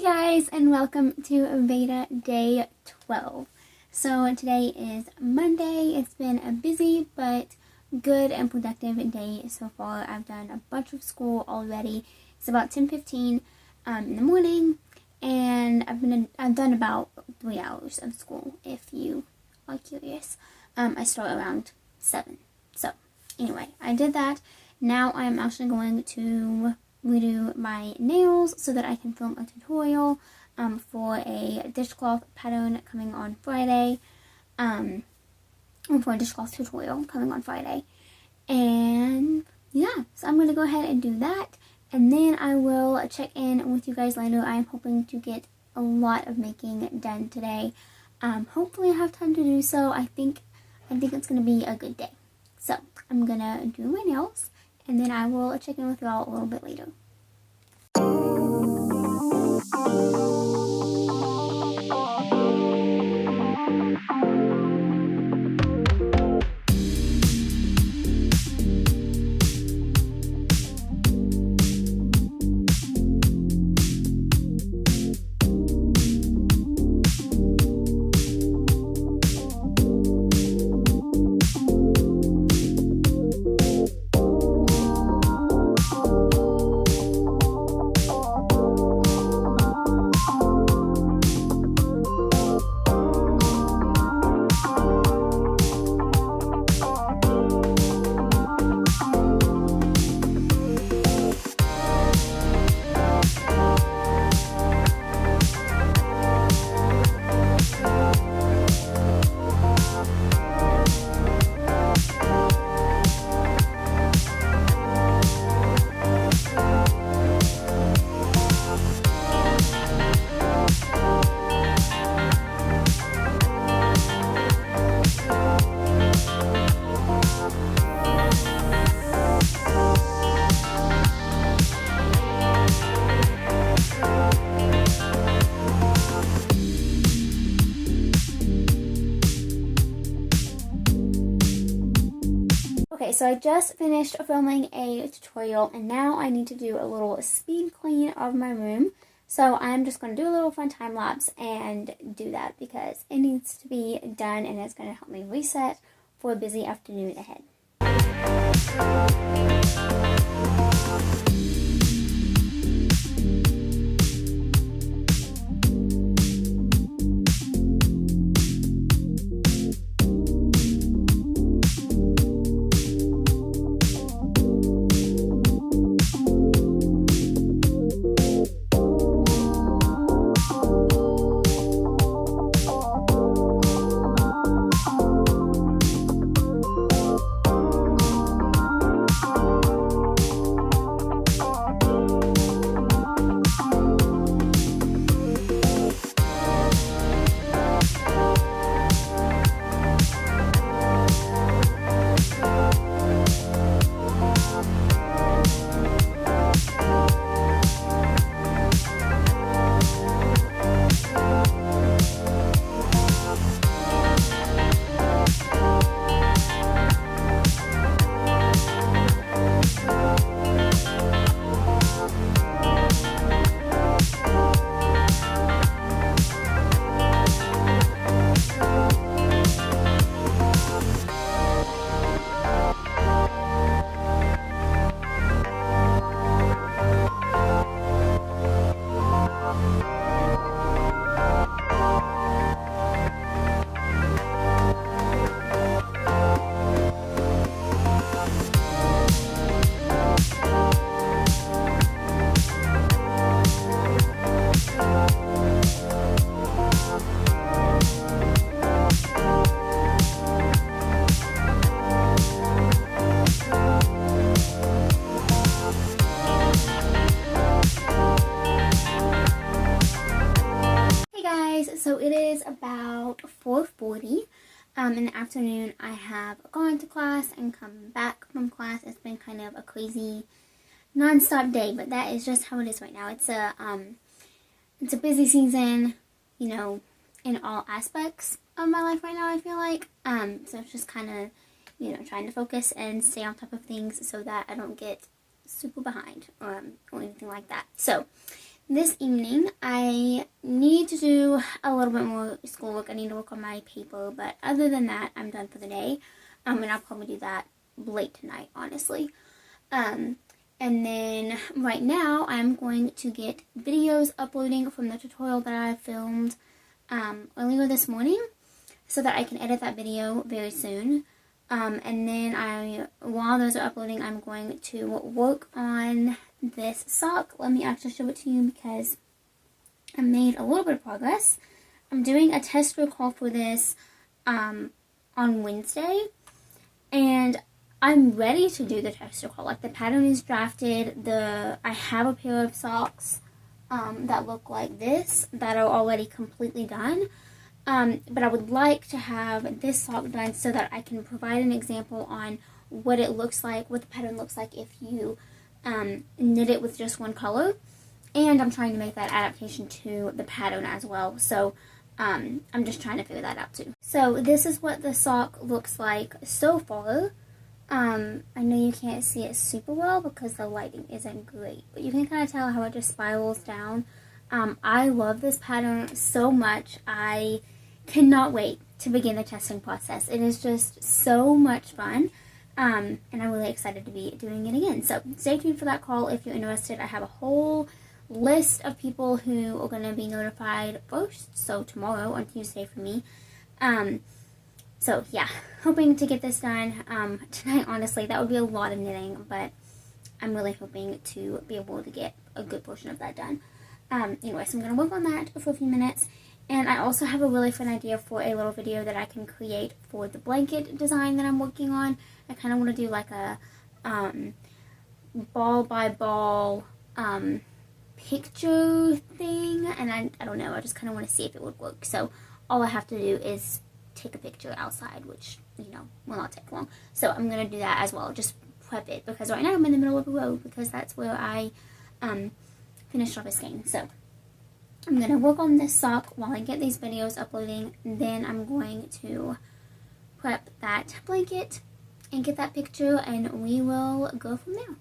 Hey guys, and welcome to VEDA Day 12. So today is Monday. It's been a busy but good and productive day so far. I've done a bunch of school already. It's about 10:15 in the morning, and I've done about 3 hours of school. If you are curious, I start around 7. So anyway, I did that. Now I'm actually going to redo my nails so that I can film a tutorial for a dishcloth pattern coming on Friday. For a dishcloth tutorial coming on Friday. And yeah, so I'm going to go ahead and do that. And then I will check in with you guys later. I'm hoping to get a lot of making done today. Hopefully I have time to do so. I think it's going to be a good day. So I'm going to do my nails, and then I will check in with y'all a little bit later. Okay, so I just finished filming a tutorial, and now I need to do a little speed clean of my room. So I'm just going to do a little fun time lapse and do that because it needs to be done, and it's going to help me reset for a busy afternoon ahead. So it is about 4:40 in the afternoon. I have gone to class and come back from class. It's been kind of a crazy non-stop day, but that is just how it is right now. It's a busy season, you know, in all aspects of my life right now, I feel like. So it's just kind of, you know, trying to focus and stay on top of things so that I don't get super behind or anything like that. So this evening I need to do a little bit more schoolwork. I need to work on my paper, but other than that, I'm done for the day. And I'll probably do that late tonight, honestly. And then right now, I'm going to get videos uploading from the tutorial that I filmed earlier this morning, so that I can edit that video very soon. And then while those are uploading, I'm going to work on this sock. Let me actually show it to you because I made a little bit of progress. I'm doing a test recall for this on Wednesday, and I'm ready to do the test recall. Like, the pattern is drafted. I have a pair of socks that look like this that are already completely done. But I would like to have this sock done so that I can provide an example on what it looks like, what the pattern looks like if you knit it with just one color. And I'm trying to make that adaptation to the pattern as well. So I'm just trying to figure that out too. So this is what the sock looks like so far. I know you can't see it super well because the lighting isn't great, but you can kind of tell how it just spirals down. I love this pattern so much. I cannot wait to begin the testing process. It is just so much fun, and I'm really excited to be doing it again. So stay tuned for that call if you're interested. I have a whole list of people who are going to be notified first, so tomorrow on Tuesday for me. So yeah, hoping to get this done tonight. Honestly, that would be a lot of knitting, but I'm really hoping to be able to get a good portion of that done. Anyway, so I'm going to work on that for a few minutes, and I also have a really fun idea for a little video that I can create for the blanket design that I'm working on. I kind of want to do like a ball by ball picture thing, and I don't know, I just kind of want to see if it would work. So all I have to do is take a picture outside, which, will not take long. So I'm going to do that as well, just prep it, because right now I'm in the middle of the road, because that's where I finished off a skein. So I'm going to work on this sock while I get these videos uploading. Then I'm going to prep that blanket and get that picture, and we will go from there.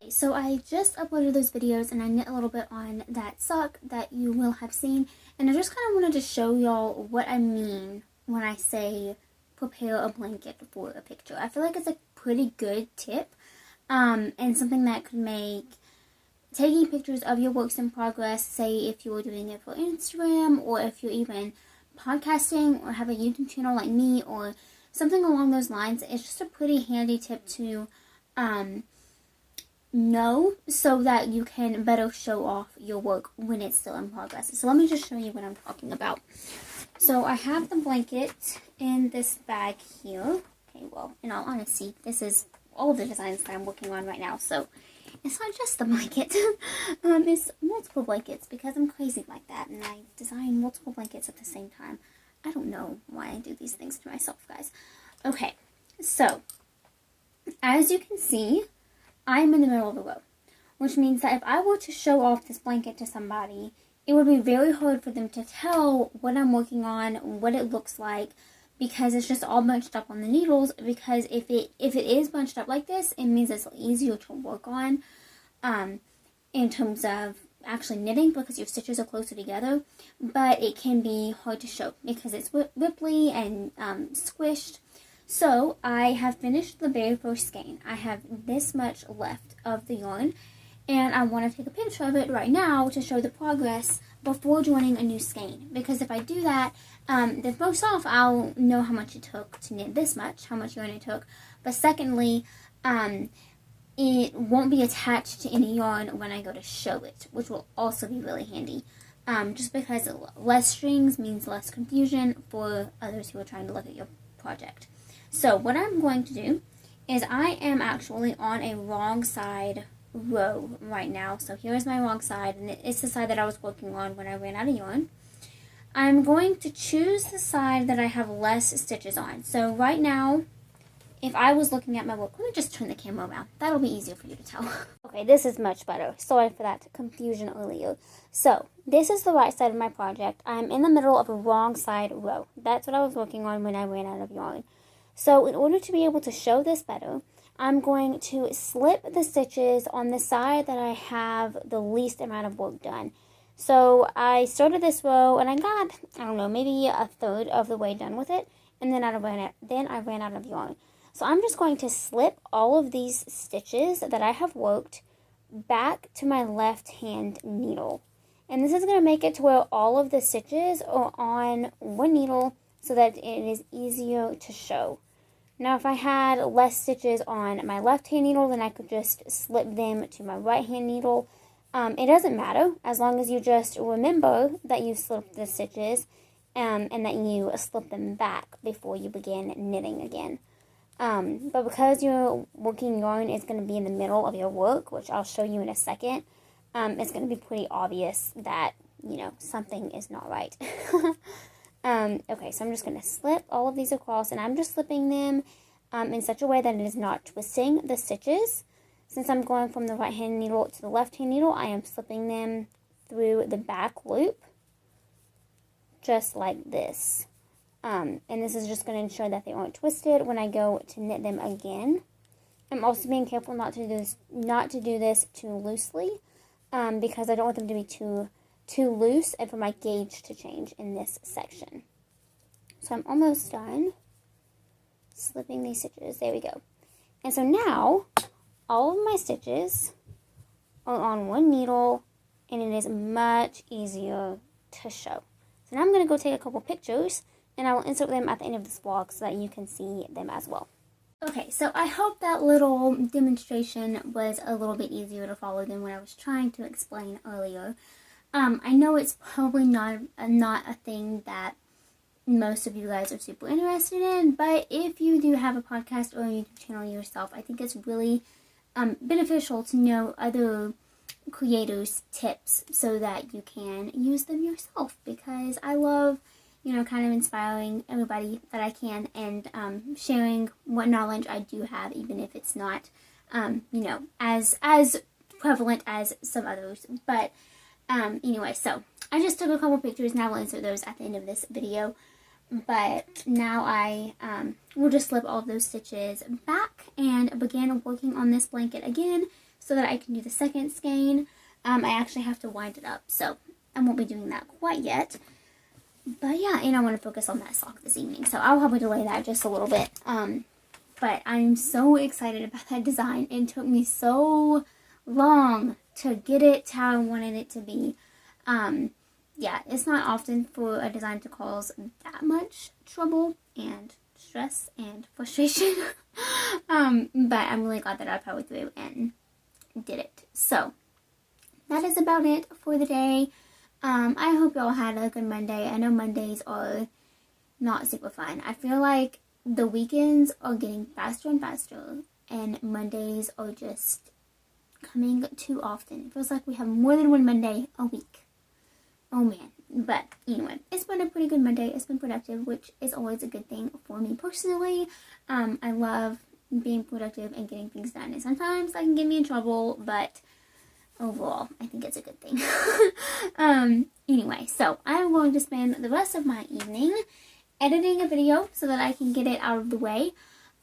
So I just uploaded those videos, and I knit a little bit on that sock that you will have seen, and I just kind of wanted to show y'all what I mean when I say prepare a blanket for a picture. I feel like it's a pretty good tip, and something that could make taking pictures of your works in progress, say if you were doing it for Instagram, or if you're even podcasting or have a YouTube channel like me or something along those lines, it's just a pretty handy tip to know, so that you can better show off your work when it's still in progress. So let me just show you what I'm talking about. So I have the blanket in this bag here. Okay, well, in all honesty, this is all the designs that I'm working on right now. So it's not just the blanket. It's multiple blankets, because I'm crazy like that, and I design multiple blankets at the same time. I don't know why I do these things to myself, guys. Okay, so as you can see, I'm in the middle of the row, which means that if I were to show off this blanket to somebody, it would be very hard for them to tell what I'm working on, what it looks like, because it's just all bunched up on the needles. Because if it is bunched up like this, it means it's easier to work on in terms of actually knitting because your stitches are closer together, but it can be hard to show because it's ripply and squished. So I have finished the very first skein. I have this much left of the yarn, and I want to take a picture of it right now to show the progress before joining a new skein, because if I do that, then first off, I'll know how much it took to knit this much, how much yarn it took, but secondly, it won't be attached to any yarn when I go to show it, which will also be really handy, just because less strings means less confusion for others who are trying to look at your project. So what I'm going to do is I am actually on a wrong side row right now. So here's my wrong side, and it's the side that I was working on when I ran out of yarn. I'm going to choose the side that I have less stitches on. So right now, if I was looking at my work, let me just turn the camera around. That'll be easier for you to tell. Okay, this is much better. Sorry for that confusion earlier. So this is the right side of my project. I'm in the middle of a wrong side row. That's what I was working on when I ran out of yarn. So in order to be able to show this better, I'm going to slip the stitches on the side that I have the least amount of work done. So I started this row and I got, I don't know, maybe a third of the way done with it, and then I ran out of yarn. So I'm just going to slip all of these stitches that I have worked back to my left hand needle. And this is going to make it to where all of the stitches are on one needle so that it is easier to show. Now, if I had less stitches on my left hand needle, then I could just slip them to my right hand needle. It doesn't matter as long as you just remember that you slipped the stitches and that you slip them back before you begin knitting again. But because your working yarn is going to be in the middle of your work, which I'll show you in a second, it's going to be pretty obvious that, you know, something is not right. Okay, so I'm just going to slip all of these across, and I'm just slipping them in such a way that it is not twisting the stitches. Since I'm going from the right hand needle to the left hand needle, I am slipping them through the back loop, just like this. And this is just going to ensure that they aren't twisted when I go to knit them again. I'm also being careful not to do this too loosely, because I don't want them to be too loose and for my gauge to change in this section. So I'm almost done slipping these stitches. There we go. And so now all of my stitches are on one needle, and it is much easier to show. So now I'm going to go take a couple pictures, and I will insert them at the end of this vlog so that you can see them as well. Okay, so I hope that little demonstration was a little bit easier to follow than what I was trying to explain earlier. I know it's probably not a thing that most of you guys are super interested in, but if you do have a podcast or a YouTube channel yourself, I think it's really beneficial to know other creators' tips so that you can use them yourself, because I love, you know, kind of inspiring everybody that I can and sharing what knowledge I do have, even if it's not, you know, as prevalent as some others. But anyway, so I just took a couple pictures, and I will insert those at the end of this video. But now I will just slip all of those stitches back and begin working on this blanket again so that I can do the second skein. I actually have to wind it up, so I won't be doing that quite yet. But yeah, and I want to focus on that sock this evening, so I'll probably delay that just a little bit. But I'm so excited about that design. It took me so long to get it how I wanted it to be. Yeah, it's not often for a design to cause that much trouble and stress and frustration. But I'm really glad that I powered through and did it. So that is about it for the day. I hope y'all had a good Monday. I know Mondays are not super fun. I feel like the weekends are getting faster and faster, and Mondays are just coming too often. It feels like we have more than one Monday a week. Oh man. But anyway, it's been a pretty good Monday. It's been productive, which is always a good thing for me personally. I love being productive and getting things done. And sometimes that can get me in trouble, but overall, I think it's a good thing. Anyway, so I'm going to spend the rest of my evening editing a video so that I can get it out of the way.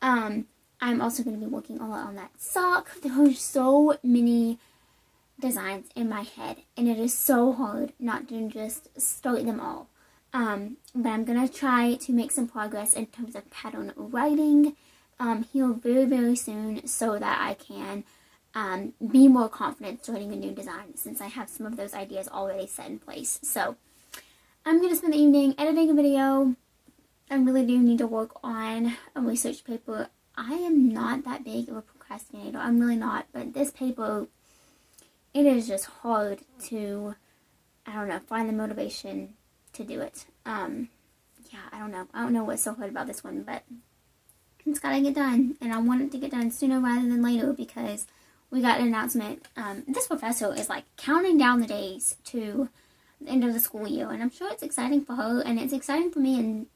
I'm also going to be working a lot on that sock. There are so many designs in my head, and it is so hard not to just start them all. But I'm gonna try to make some progress in terms of pattern writing here very, very soon, so that I can be more confident starting a new design, since I have some of those ideas already set in place. So I'm gonna spend the evening editing a video. I really do need to work on a research paper. I am not that big of a procrastinator. I'm really not, but this paper, it is just hard to, I don't know, find the motivation to do it. Yeah, I don't know. I don't know what's so hard about this one, but it's gotta get done, and I want it to get done sooner rather than later, because we got an announcement. This professor is like counting down the days to the end of the school year, and I'm sure it's exciting for her, and it's exciting for me in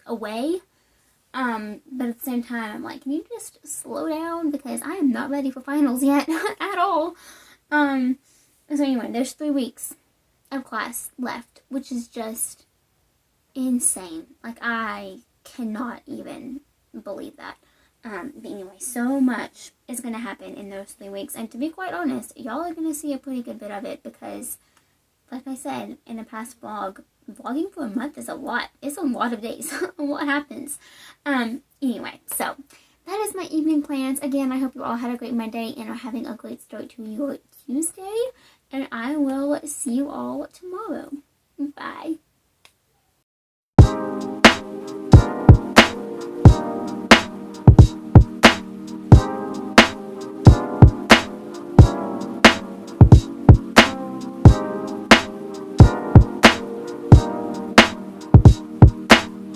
a way. But at the same time, I'm like, can you just slow down, because I am not ready for finals yet at all. So anyway, there's 3 weeks of class left, which is just insane. Like, I cannot even believe that. But anyway, so much is going to happen in those 3 weeks, and to be quite honest, y'all are going to see a pretty good bit of it, because, like I said in a past vlog, vlogging for a month is a lot. It's a lot of days. A lot happens. Anyway, so that is my evening plans. Again, I hope you all had a great Monday and are having a great start to your Tuesday, and I will see you all tomorrow. Bye.